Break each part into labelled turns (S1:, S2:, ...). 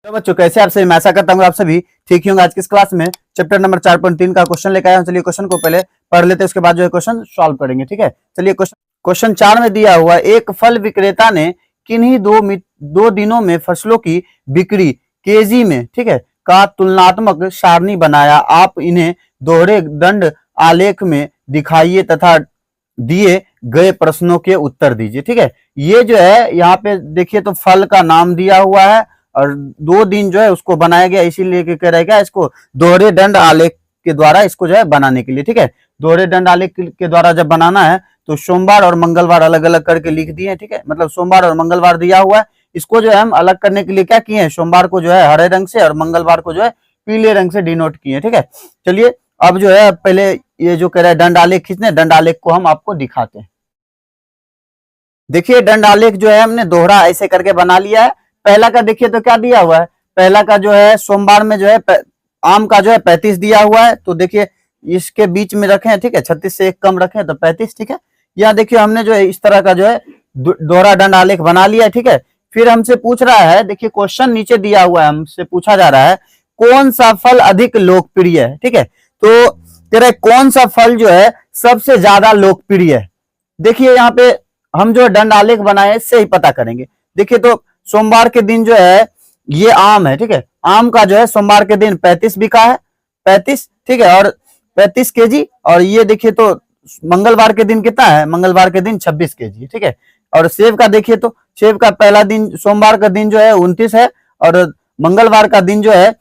S1: तो बच्चों कैसे आप सभी, मैं आशा करता हूँ आप सभी ठीक ही होंगे। आज की इस क्लास में चैप्टर नंबर 4.3 का क्वेश्चन लेकर आया हूं। चलिए क्वेश्चन को पहले पढ़ लेते हैं, उसके बाद जो है क्वेश्चन सॉल्व करेंगे। ठीक है, चलिए क्वेश्चन 4 में दिया हुआ, एक फल विक्रेता ने किन्हीं दो दिनों में फसलों की बिक्री केजी में, ठीक है, का तुलनात्मक सारणी बनाया। आप इन्हें दोहरे दंड आलेख में दिखाइए तथा दिए गए प्रश्नों के उत्तर दीजिए। ठीक है, ये जो है यहाँ पे देखिए तो फल का नाम दिया हुआ है और 2 दिन जो है उसको बनाया गया, इसीलिए कह रहेगा इसको दोहरे दंड आलेख के द्वारा इसको जो है बनाने के लिए। ठीक है, दोहरे दंड आलेख के द्वारा जब बनाना है तो सोमवार और मंगलवार अलग अलग करके लिख दिए। ठीक है, मतलब सोमवार और मंगलवार दिया हुआ है, इसको जो है हम अलग करने के लिए क्या किए हैं, सोमवार को जो है हरे रंग से और मंगलवार को जो है पीले रंग से डिनोट किए। ठीक है, चलिए अब जो है पहले ये जो कह रहा है दंड आलेख खींचने, दंड आलेख को हम आपको दिखाते हैं। देखिए दंड आलेख जो है हमने दोहरा ऐसे करके बना लिया है। पहला का देखिए तो क्या दिया हुआ है, पहला का जो है सोमवार में जो है आम का जो है 35 दिया हुआ है, तो देखिए इसके बीच में रखें। ठीक है, 36 से एक कम रखें तो 35। ठीक है, यहाँ देखिए हमने जो है इस तरह का जो है दोहरा दंड आलेख बना लिया है। ठीक है, फिर हमसे पूछ रहा है, देखिए क्वेश्चन नीचे दिया हुआ है, हमसे पूछा जा रहा है कौन सा फल अधिक लोकप्रिय है। ठीक है, तो तेरा कौन सा फल जो है सबसे ज्यादा लोकप्रिय है। देखिए यहाँ पे हम जो दंड आलेख बनाए इससे ही पता करेंगे। देखिए तो सोमवार के दिन जो है ये आम है। ठीक है, आम का जो है सोमवार के दिन 35 बिका है, 35। ठीक है, और 35 केजी। और ये देखिए तो मंगलवार के दिन कितना है, मंगलवार के दिन 26 केजी। ठीक है, और सेब का देखिए तो सेब का पहला दिन सोमवार का दिन जो है 29 है और मंगलवार का दिन जो है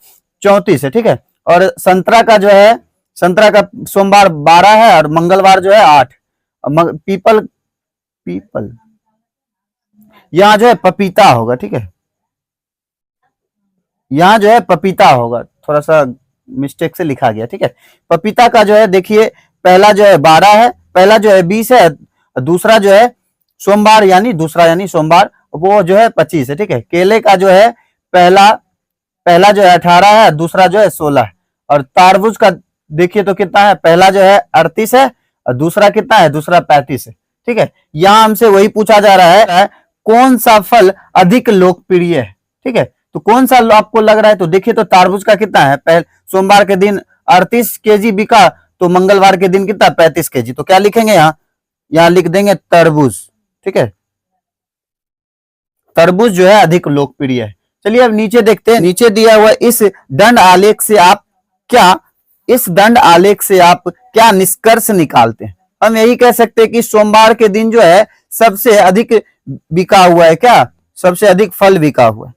S1: 34 है। ठीक है, और संतरा का जो है, संतरा का सोमवार 12 है और मंगलवार जो है 8। पीपल यहां जो है पपीता होगा। ठीक है, यहां जो है पपीता होगा, थोड़ा सा मिस्टेक से लिखा गया। ठीक है, पपीता का जो है देखिए पहला जो है 12 है, पहला जो है 20 है, दूसरा जो है सोमवार यानी सोमवार वो जो है 25 है। ठीक है, केले का जो है पहला जो है 18 है, दूसरा जो है 16 है। और तारबूज का देखिए तो कितना है, पहला जो है 38 है और दूसरा कितना है, दूसरा 35 है। ठीक है, यहां हमसे वही पूछा जा रहा है कौन सा फल अधिक लोकप्रिय है। ठीक है, तो कौन सा आपको लग रहा है, तो देखिए तो तारबूज का कितना है, सोमवार के दिन 38 केजी बिका, तो मंगलवार के दिन कितना 35 केजी। तो क्या लिखेंगे यहाँ लिख देंगे तरबूज। ठीक है, तरबूज जो है अधिक लोकप्रिय है। चलिए अब नीचे देखते हैं, नीचे दिया हुआ इस दंड आलेख से आप क्या निष्कर्ष निकालते हैं। हम यही कह सकते हैं कि सोमवार के दिन जो है सबसे अधिक बिका हुआ है, क्या सबसे अधिक फल बिका हुआ है,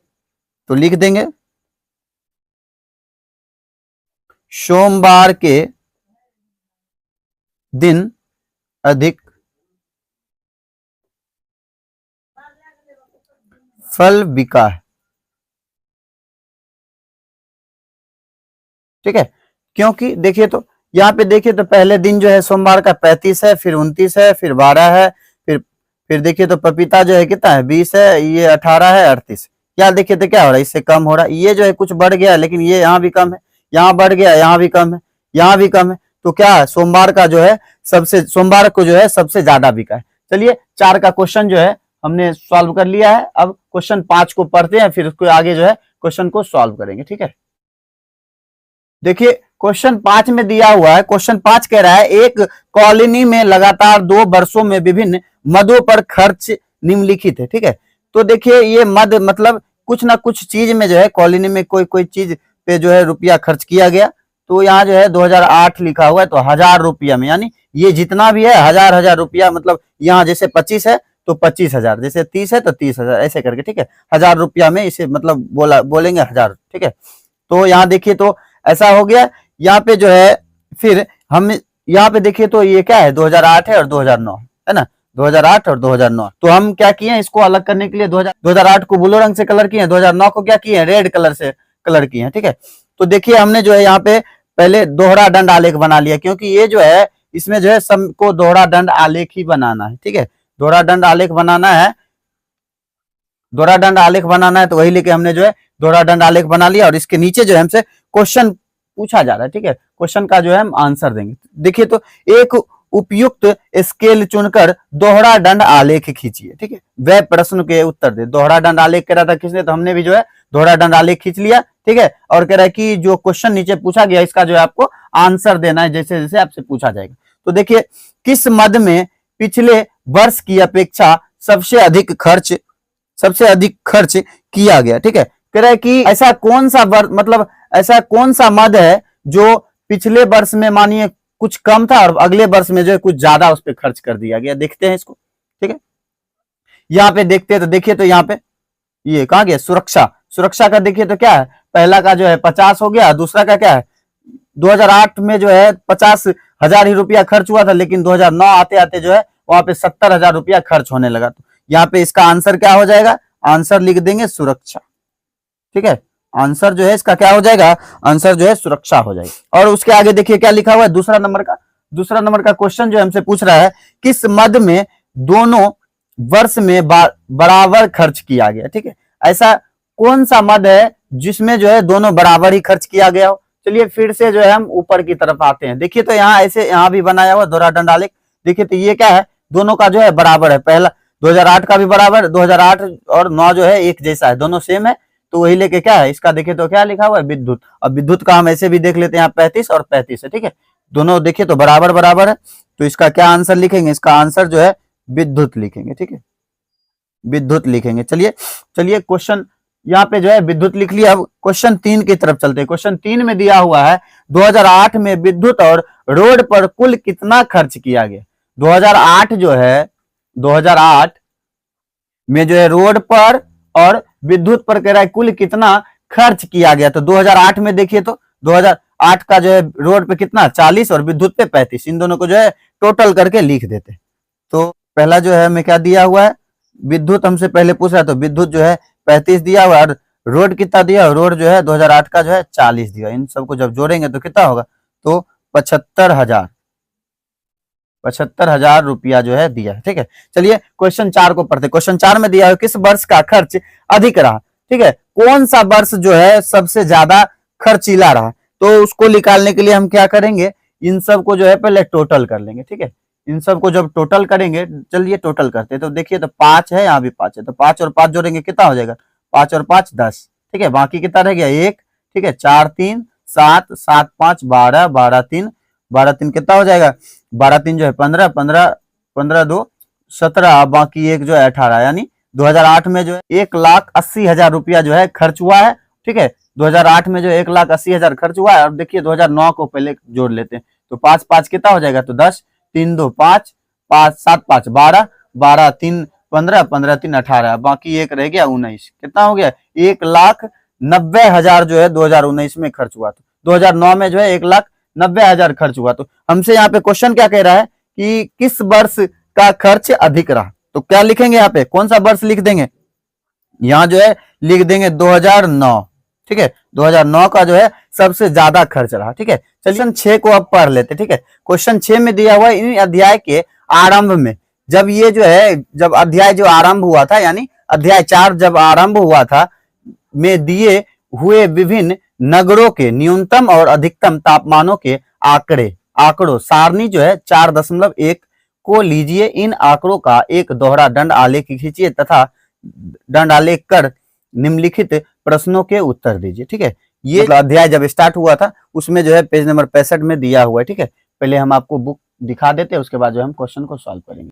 S1: तो लिख देंगे सोमवार के दिन अधिक फल बिका है। ठीक है, क्योंकि देखिए तो यहाँ पे देखिए तो पहले दिन जो है सोमवार का 35 है, फिर 29 है, फिर 12 है, फिर देखिए तो पपीता जो है कितना है 20 है, ये 18 है, 38। यहाँ देखिए तो क्या हो रहा है, इससे कम हो रहा है। ये जो है कुछ बढ़ गया लेकिन ये यहाँ भी कम है, यहाँ बढ़ गया, यहाँ भी कम है, यहाँ भी कम है। तो क्या सोमवार को जो है सबसे ज्यादा बिका है। चलिए 4 का क्वेश्चन जो है हमने सॉल्व कर लिया है। अब क्वेश्चन 5 को पढ़ते हैं, फिर उसको आगे जो है क्वेश्चन को सॉल्व करेंगे। ठीक है, देखिए क्वेश्चन 5 में दिया हुआ है, क्वेश्चन 5 कह रहा है एक कॉलोनी में लगातार 2 वर्षों में विभिन्न मदों पर खर्च निम्नलिखित है। ठीक है, तो देखिए ये मद मतलब कुछ ना कुछ चीज में जो है कॉलोनी में कोई चीज पे जो है रुपया खर्च किया गया। तो यहाँ जो है 2008 लिखा हुआ है, तो 1000 रुपया में, यानी ये जितना भी है 1000 रुपया, मतलब यहाँ जैसे 25 है तो 25,000, जैसे 30 है तो 30,000, ऐसे करके। ठीक है, 1000 रुपया में इसे मतलब बोलेंगे 1000। ठीक है, तो यहाँ देखिए तो ऐसा हो गया। यहाँ पे जो है फिर हम यहाँ पे देखिए तो ये क्या है 2008 है और 2009 है ना, 2008 और 2009। तो हम क्या किए हैं, इसको अलग करने के लिए 2008 को ब्लू रंग से कलर किए, 2009 को क्या किए, रेड कलर से कलर किए हैं। ठीक है, तो देखिए हमने जो है यहाँ पे पहले दोहरा दंड आलेख बना लिया, क्योंकि ये जो है इसमें जो है सबको दोहरा दंड आलेख ही बनाना है। ठीक है, दोहरा दंड आलेख बनाना है, तो वही लेके हमने जो है दोहरा दंड आलेख बना लिया। और इसके नीचे जो है हमसे क्वेश्चन पूछा जा रहा है। ठीक है, क्वेश्चन का जो है हम आंसर देंगे। देखिए तो एक उपयुक्त स्केल चुनकर दोहरा दंड आलेख खींचिए। ठीक है, वह प्रश्न के उत्तर दे। दोहरा दंड आलेख कह रहा था किसने, तो हमने भी जो है दोहरा दंड आलेख खींच लिया। ठीक है, और कह रहा है कि जो क्वेश्चन नीचे पूछा गया इसका जो है आपको आंसर देना है जैसे जैसे आपसे पूछा जाएगा। तो देखिए, किस मद में पिछले वर्ष की अपेक्षा सबसे अधिक खर्च किया गया। ठीक है, कह रहा है कि ऐसा कौन सा मतलब ऐसा कौन सा मद है जो पिछले वर्ष में मानिए कुछ कम था और अगले वर्ष में जो है कुछ ज्यादा उस पर खर्च कर दिया गया। देखते हैं इसको। ठीक है, यहाँ पे देखते हैं तो देखिए, तो यहाँ पे ये कहा गया सुरक्षा का देखिए तो क्या है, पहला का जो है 50 हो गया, दूसरा का क्या है 2008 में जो है 50,000 ही रुपया खर्च हुआ था, लेकिन 2009 आते आते जो है वहां पे 70,000 रुपया खर्च होने लगा। तो यहाँ पे इसका आंसर क्या हो जाएगा, आंसर लिख देंगे सुरक्षा। ठीक है, आंसर जो है इसका क्या हो जाएगा, आंसर जो है सुरक्षा हो जाएगा। और उसके आगे देखिए क्या लिखा हुआ है, दूसरा नंबर का क्वेश्चन जो हमसे पूछ रहा है, किस मद में दोनों वर्ष में बराबर खर्च किया गया। ठीक है, ऐसा कौन सा मद है जिसमें जो है दोनों बराबर ही खर्च किया गया हो। चलिए फिर से जो है हम ऊपर की तरफ आते हैं। देखिए तो यहाँ ऐसे यहाँ भी बनाया हुआ दोहरा दंड आलेख। देखिए तो ये क्या है, दोनों का जो है बराबर है। पहला 2008 का भी बराबर, 2008 और 9 जो है एक जैसा है, दोनों सेम है, तो वही लेके क्या है इसका देखिए तो क्या लिखा हुआ है विद्युत। अब विद्युत का हम ऐसे भी देख लेते हैं, यहाँ 35 और 35 है। ठीक है, दोनों देखिए तो बराबर है, तो इसका क्या आंसर लिखेंगे, इसका आंसर जो है विद्युत लिखेंगे। ठीक है, विद्युत लिखेंगे। चलिए क्वेश्चन यहाँ पे जो है विद्युत लिख लिया। अब क्वेश्चन 3 की तरफ चलते हैं। क्वेश्चन 3 में दिया हुआ है 2008 में विद्युत और रोड पर कुल कितना खर्च किया गया। 2008 जो है 2008 में जो है रोड पर और विद्युत पर कह रहा है कुल कितना खर्च किया गया। तो 2008 में देखिए तो 2008 का जो है रोड पे कितना 40 और विद्युत पे 35, इन दोनों को जो है टोटल करके लिख देते। तो पहला जो है हमें क्या दिया हुआ है, विद्युत हमसे पहले पूछ रहा है, तो विद्युत जो है 35 दिया हुआ और रोड कितना दिया, रोड जो है 2008 का जो है 40 दिया। इन सबको जब जोड़ेंगे तो कितना होगा, तो 75,000 रुपया जो है दिया है। ठीक है, चलिए क्वेश्चन 4 को पढ़ते। क्वेश्चन 4 में दिया है किस वर्ष का खर्च अधिक रहा। ठीक है, कौन सा वर्ष जो है सबसे ज्यादा खर्चीला रहा, तो उसको निकालने के लिए हम क्या करेंगे, इन सब को जो है पहले टोटल कर लेंगे। ठीक है, इन सबको जब टोटल करेंगे, चलिए टोटल करते हैं। तो देखिए तो 5 है, यहाँ भी 5 है, तो 5 और 5 जोड़ेंगे कितना हो जाएगा, 5 और 5 10। ठीक है, बाकी कितना रह गया 1। ठीक है, 4 3 7 7 5 12 12 3 कितना हो जाएगा, 12 3 जो है 15 15 15 2 17, बाकी एक जो है 18, यानी 2008 में जो है 1,80,000 रुपया जो है खर्च हुआ है। ठीक है, 2008 में जो 1,80,000 खर्च हुआ है। अब देखिए 2009 को पहले जोड़ लेते हैं, तो 5 5 कितना हो जाएगा, तो 10 3 2 5 5 7 5 12 12 3 15 15 3 18, बाकी एक रह गया 19, कितना हो गया 1,90,000 जो है 2019 में खर्च हुआ। तो 2009 में जो है 1,90,000 खर्च हुआ। तो हमसे यहाँ पे क्वेश्चन क्या कह रहा है कि किस वर्ष का खर्च अधिक रहा, तो क्या लिखेंगे यहाँ पे, कौन सा वर्ष लिख देंगे, यहाँ जो है लिख देंगे 2009। ठीक है, 2009 का जो है सबसे ज्यादा खर्च रहा। ठीक है, चलिए 6 को अब पढ़ लेते। ठीक है, क्वेश्चन 6 में दिया हुआ है इन अध्याय के आरंभ में, जब ये जो है जब अध्याय जो आरंभ हुआ था, यानी अध्याय 4 जब आरंभ हुआ था, में दिए हुए विभिन्न नगरों के न्यूनतम और अधिकतम तापमानों के आंकड़ों सारणी जो है 4.1 को लीजिए। इन आंकड़ों का एक दोहरा दंड आलेख खींचिए तथा दंड आलेख कर निम्नलिखित प्रश्नों के उत्तर दीजिए। ठीक है, ये अध्याय जब स्टार्ट हुआ था उसमें जो है पेज नंबर 65 में दिया हुआ है। ठीक है, पहले हम आपको बुक दिखा देते हैं, उसके बाद जो हम क्वेश्चन को सॉल्व करेंगे।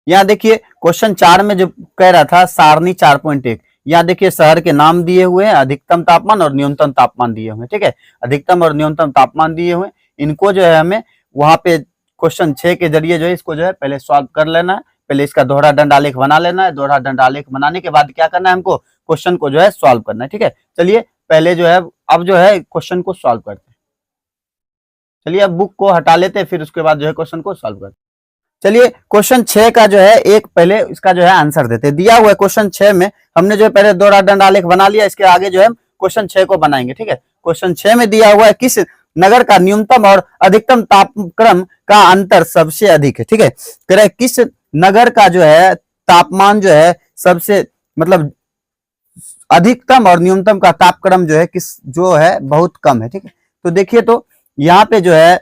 S1: यहाँ देखिए क्वेश्चन 4 में जो कह रहा था सारणी 4.1, यहाँ देखिए शहर के नाम दिए हुए हैं, अधिकतम तापमान और न्यूनतम तापमान दिए हुए हैं। ठीक है, अधिकतम और न्यूनतम तापमान दिए हुए, इनको जो है हमें वहां पे क्वेश्चन 6 के जरिए जो है इसको जो है पहले सॉल्व कर लेना है। पहले इसका दोहरा दंड आलेख बना लेना है। दोहरा दंड आलेख बनाने के बाद क्या करना है, हमको क्वेश्चन को जो है सॉल्व करना है। ठीक है, चलिए पहले जो है अब जो है क्वेश्चन को सॉल्व करते हैं। चलिए अब बुक को हटा लेते हैं, फिर उसके बाद जो है क्वेश्चन को सॉल्व करते हैं। चलिए क्वेश्चन 6 का जो है एक पहले इसका जो है आंसर देते हैं। दिया हुआ है क्वेश्चन 6 में हमने जो है पहले दोहरा दंड आलेख बना लिया, इसके आगे जो है क्वेश्चन 6 को बनाएंगे। ठीक है, क्वेश्चन 6 में दिया हुआ है किस नगर का न्यूनतम और अधिकतम तापक्रम का अंतर सबसे अधिक है। ठीक है, कह रहा है किस नगर का जो है तापमान जो है सबसे मतलब अधिकतम और न्यूनतम का तापक्रम जो है किस जो है बहुत कम है। ठीक है, तो देखिए तो यहाँ पे जो है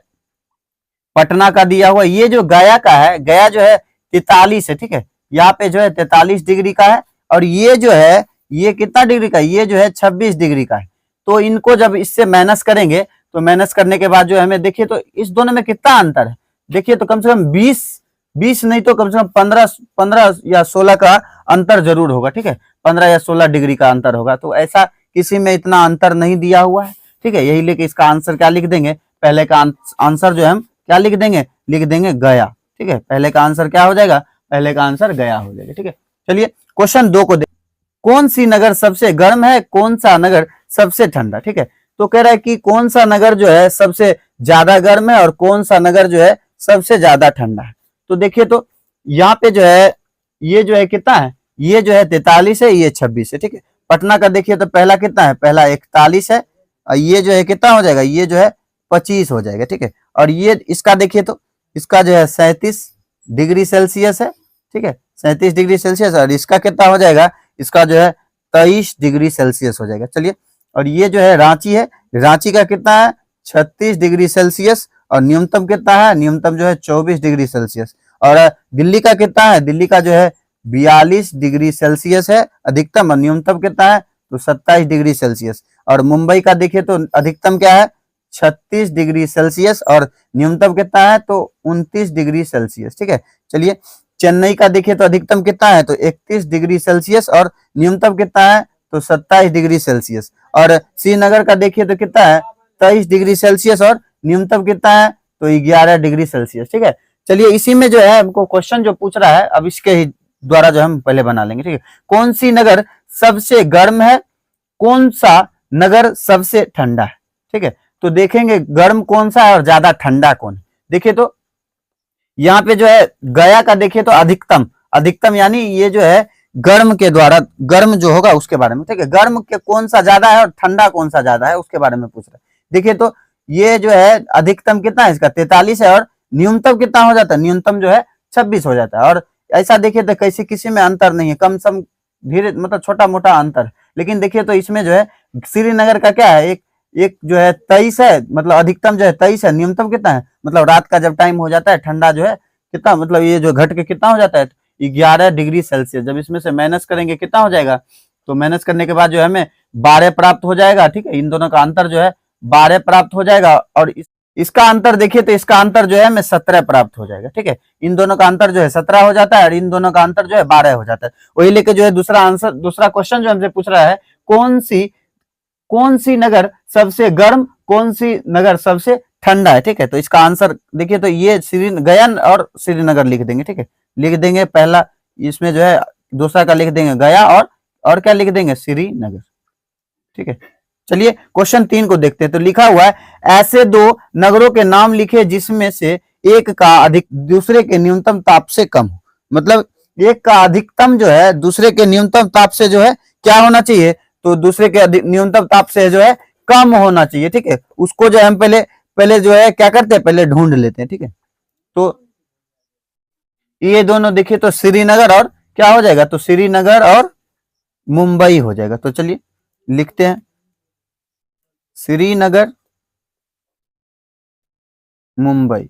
S1: पटना का दिया हुआ, ये जो गया का है, गया जो है 43 है, ठीक है, यहाँ पे जो है 43 डिग्री का है, और ये जो है ये कितना डिग्री का है, ये जो है 26 डिग्री का है। तो इनको जब इससे माइनस करेंगे तो माइनस करने के बाद जो है हमें देखिए तो इस दोनों में कितना अंतर है, देखिए तो कम से कम 20 नहीं तो कम से कम 15 या 16 का अंतर जरूर होगा, ठीक है, 15 या 16 डिग्री का अंतर होगा। तो ऐसा किसी में इतना अंतर नहीं दिया हुआ है, ठीक है, यही लेके इसका आंसर क्या लिख देंगे, पहले का आंसर जो है हम क्या लिख देंगे गया, ठीक है, पहले का आंसर क्या हो जाएगा, पहले का आंसर गया हो जाएगा, ठीक है। चलिए क्वेश्चन 2 को कौन सी नगर सबसे गर्म है, कौन सा नगर सबसे ठंडा, ठीक है। तो कह रहा है कि कौन सा नगर जो है सबसे ज्यादा गर्म है और कौन सा नगर जो है सबसे ज्यादा ठंडा है। तो देखिए तो यहाँ पे जो है ये जो है कितना है, ये जो है 43 है, ये 26 है, ठीक है। पटना का देखिए तो पहला कितना है, पहला 41 है, और ये जो है कितना हो जाएगा, ये जो है 25 हो जाएगा, ठीक है। और ये इसका देखिए तो इसका जो है 37 डिग्री सेल्सियस है, ठीक है, 37 डिग्री सेल्सियस, और इसका कितना हो जाएगा, इसका जो है 23 डिग्री सेल्सियस हो जाएगा। चलिए, और ये जो है रांची है, रांची का कितना है 36 डिग्री सेल्सियस, और न्यूनतम कितना है, न्यूनतम जो है 24 डिग्री सेल्सियस। और दिल्ली का कितना है, दिल्ली का जो है 42 डिग्री सेल्सियस है अधिकतम, और न्यूनतम कितना है तो 27 डिग्री सेल्सियस। और मुंबई का देखिए तो अधिकतम क्या है 36 डिग्री सेल्सियस, और न्यूनतम कितना है तो 29 डिग्री सेल्सियस, ठीक है। चलिए, चेन्नई का देखिए तो अधिकतम कितना है तो 31 डिग्री सेल्सियस, और न्यूनतम कितना है तो 27 डिग्री सेल्सियस। और श्रीनगर का देखिए तो कितना है 23 डिग्री सेल्सियस, और न्यूनतम कितना है तो 11 डिग्री सेल्सियस, ठीक है। चलिए, इसी में जो है हमको क्वेश्चन जो पूछ रहा है, अब इसके ही द्वारा जो हम पहले बना लेंगे, ठीक है। कौन सी नगर सबसे गर्म है, कौन सा नगर सबसे ठंडा है, ठीक है। तो देखेंगे गर्म कौन सा है और ज्यादा ठंडा कौन है। देखिए तो यहाँ पे जो है गया का देखिए तो अधिकतम यानी ये जो है गर्म के द्वारा, गर्म जो होगा उसके बारे में, ठीक है, गर्म के कौन सा ज्यादा है और ठंडा कौन सा ज्यादा है उसके बारे में पूछ रहे हैं। देखिए तो ये जो है अधिकतम कितना है इसका 43 है, और न्यूनतम कितना हो जाता है, न्यूनतम जो है 26 हो जाता है। और ऐसा देखिए तो कैसे किसी में अंतर नहीं है, कम सम धीरे मतलब छोटा मोटा अंतर। लेकिन देखिए तो इसमें जो है श्रीनगर का क्या है, एक जो है 23 है, मतलब अधिकतम जो है 23 है, न्यूनतम कितना है, मतलब रात का जब टाइम हो जाता है ठंडा जो है कितना, मतलब ये जो घट के कितना हो जाता है 11 डिग्री सेल्सियस। जब इसमें से माइनस करेंगे कितना हो जाएगा, तो माइनस करने के बाद जो है हमें 12 प्राप्त हो जाएगा, ठीक है। इन दोनों का अंतर जो है 12 प्राप्त हो जाएगा, और इसका अंतर देखिए तो इसका अंतर जो है हमें 17 प्राप्त हो जाएगा, ठीक है। इन दोनों का अंतर जो है 17 हो जाता है, और इन दोनों का अंतर जो है 12 हो जाता है। वही लेके जो है दूसरा आंसर, दूसरा क्वेश्चन जो हमसे पूछ रहा है, कौन सी नगर सबसे गर्म, कौन सी नगर सबसे ठंडा है, ठीक है। तो इसका आंसर देखिए तो ये गया और श्रीनगर लिख देंगे, ठीक है, लिख देंगे पहला, इसमें जो है दूसरा का लिख देंगे गया, और क्या लिख देंगे श्रीनगर, ठीक है। चलिए क्वेश्चन 3 को देखते हैं। तो लिखा हुआ है ऐसे दो नगरों के नाम लिखे जिसमें से एक का अधिक दूसरे के न्यूनतम ताप से कम हो, मतलब एक का अधिकतम जो है दूसरे के न्यूनतम ताप से जो है क्या होना चाहिए, तो दूसरे के न्यूनतम ताप से जो है कम होना चाहिए, ठीक है। उसको जो है हम पहले जो है क्या करते हैं, पहले ढूंढ लेते हैं, ठीक है। तो ये दोनों देखिए तो श्रीनगर और क्या हो जाएगा, तो श्रीनगर और मुंबई हो जाएगा। तो चलिए लिखते हैं श्रीनगर मुंबई,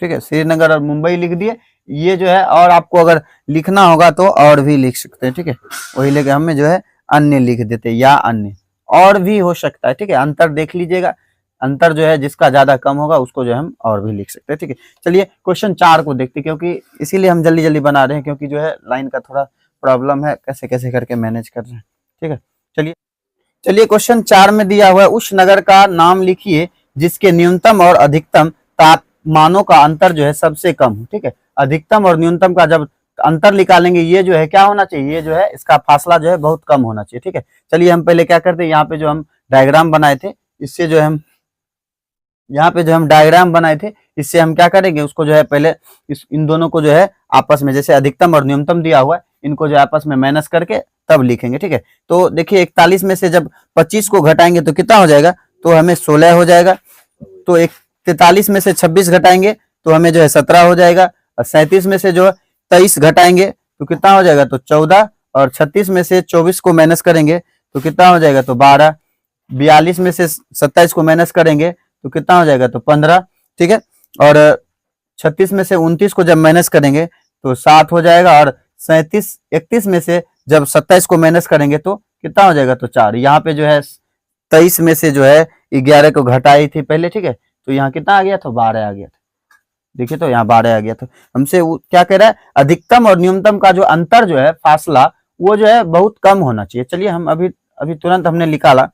S1: ठीक है, श्रीनगर और मुंबई लिख दिए। ये जो है और आपको अगर लिखना होगा तो और भी लिख सकते हैं, ठीक है, वही लेके हमें जो है अन्य लिख देते, या अन्य और भी हो सकता है, ठीक है। अंतर देख लीजिएगा, अंतर जो है जिसका ज्यादा कम होगा उसको जो है हम और भी लिख सकते हैं, ठीक है। चलिए क्वेश्चन 4 को देखते हैं, क्योंकि इसीलिए हम जल्दी जल्दी बना रहे हैं, क्योंकि जो है लाइन का थोड़ा प्रॉब्लम है, कैसे कैसे करके मैनेज कर रहे हैं, ठीक है। चलिए क्वेश्चन 4 में दिया हुआ है उस नगर का नाम लिखिए जिसके न्यूनतम और अधिकतम तापमानों का अंतर जो है सबसे कम हो, ठीक है। अधिकतम और न्यूनतम का जब अंतर निकालेंगे, ये जो है क्या होना चाहिए, ये जो है इसका फासला जो है बहुत कम होना चाहिए, ठीक है। चलिए हम पहले क्या करते हैं, यहाँ पे जो हम डायग्राम बनाए थे, इससे जो हम यहाँ पे जो हम डायग्राम बनाए थे, इससे हम क्या करेंगे, उसको जो है पहले इन दोनों को जो है आपस में, जैसे अधिकतम और न्यूनतम दिया हुआ है, इनको जो आपस में माइनस करके तब लिखेंगे, ठीक है। तो देखिए 41 में से जब 25 को घटाएंगे तो कितना हो जाएगा, तो हमें 16 हो जाएगा। तो 43 में से 26 घटाएंगे तो हमें जो है 17 हो जाएगा, और 37 में से जो 23 घटाएंगे तो कितना हो जाएगा, तो 14, और 36 में से 24 को माइनस करेंगे तो कितना हो जाएगा, तो 12, 42 में से 27 को माइनस करेंगे तो कितना हो जाएगा, तो 15, ठीक है। और 36 में से 29 को जब माइनस करेंगे तो 7 हो जाएगा, और 31 में से जब 27 को माइनस करेंगे तो कितना हो जाएगा, तो 4। यहाँ पे जो है 23 में से जो है 11 को घटाई थी पहले, ठीक है, तो यहाँ कितना आ गया था, 12 आ गया था। देखिए तो यहाँ 12 आ गया था। हमसे क्या कह रहा है, अधिकतम और न्यूनतम का जो अंतर जो है, फासला, वो जो है बहुत कम होना चाहिए। चलिए हम अभी अभी तुरंत हमने निकाला,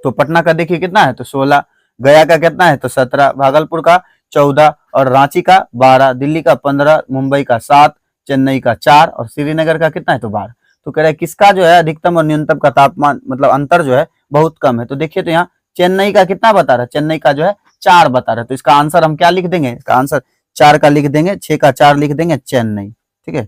S1: तो पटना का देखिए कितना है, तो 16, गया का कितना है, तो 17, भागलपुर का 14, और रांची का 12, दिल्ली का 15, मुंबई का 7, चेन्नई का 4, और श्रीनगर का कितना है, तो 12। तो कह रहा है किसका जो है अधिकतम और न्यूनतम का तापमान मतलब अंतर जो है बहुत कम है। तो देखिए तो यहाँ चेन्नई का कितना बता रहा है, चेन्नई का जो है 4 बता रहा है। तो इसका आंसर हम क्या लिख देंगे, इसका आंसर 4 का लिख देंगे, 6 का 4 लिख देंगे, चेन्नई। ठीक है,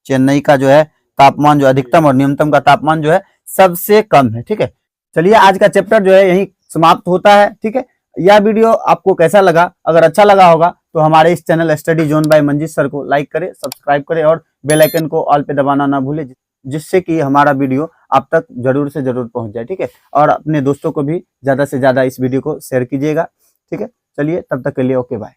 S1: चेन्नई का जो है तापमान जो अधिकतम और न्यूनतम का तापमान जो है सबसे कम है। ठीक है, चलिए आज का चैप्टर जो है यही समाप्त होता है। ठीक है, यह वीडियो आपको कैसा लगा, अगर अच्छा लगा होगा तो हमारे इस channel study zone by Manjeet sir को लाइक करें, सब्सक्राइब करें और बेल आइकन को ऑल पे दबाना ना भूलें, जिससे कि हमारा वीडियो आप तक जरूर से जरूर पहुंच जाए। ठीक है, और अपने दोस्तों को भी ज्यादा से ज्यादा इस वीडियो को शेयर कीजिएगा। ठीक है, चलिए तब तक के लिए ओके बाय।